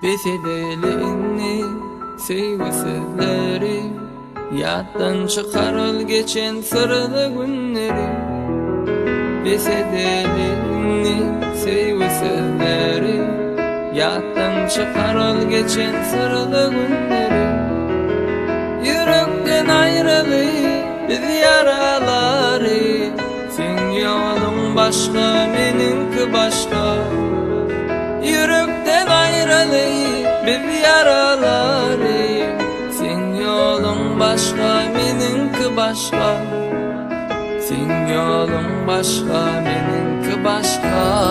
Besedelini, sevgisizleri, yattan çıkarıl geçen sırlı günleri. Besedelini, sevgisizleri, yattan çıkarıl geçen sırlı günleri. Yürekten ayrılı biz yaraları, sen yolun başka, meninki başka. Yürekten ayrılı biz yaraları, sen yolun başka, meninki başka. Sen yolun başka, meninki başka.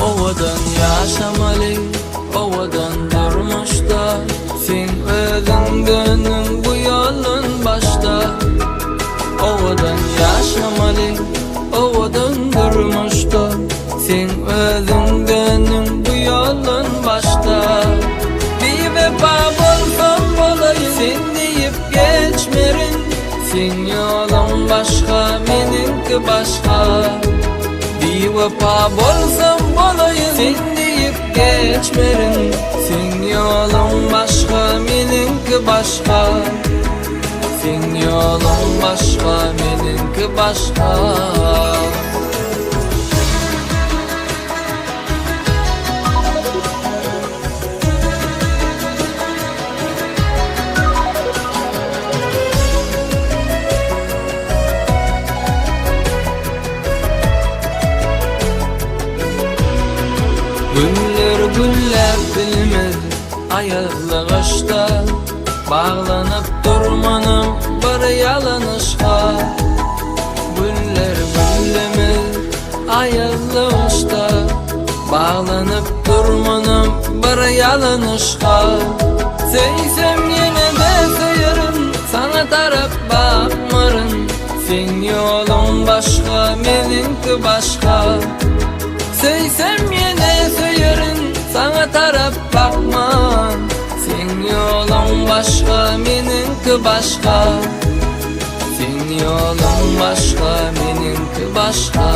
Ovadan yaşamalı, ovadan durmuşta, sen özün gönlün bu yolun başta. Ovadan yaşamalı, ovadan durmuşta, sen özün gönlün bu yolun başta. Bir vefa bolsam bolayım, sen deyip geçmerin, sen yolun başka, meninki başka. Bir vefa bolsam bolayım, sen deyip geçmerin, sen yolun başka, meninki başka. Sen yolun başka, meninki başka. Güller güller bilmez ayırlığışta, bağlanıp durmanım bir yalanışka. Güller bilmez ayırlığışta, bağlanıp durmanım bir yalanışka. Seysem yine de söylerim, sana taraf bakmarım, sen yolun başka, meninki başka. Seysem yine söylerim, sana taraf bakmam, sen yolun başka, meninki başka. Sen yolun başka, meninki başka.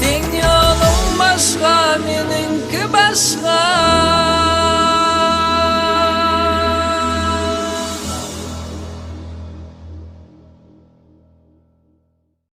Sen yolun başka, meninki başka.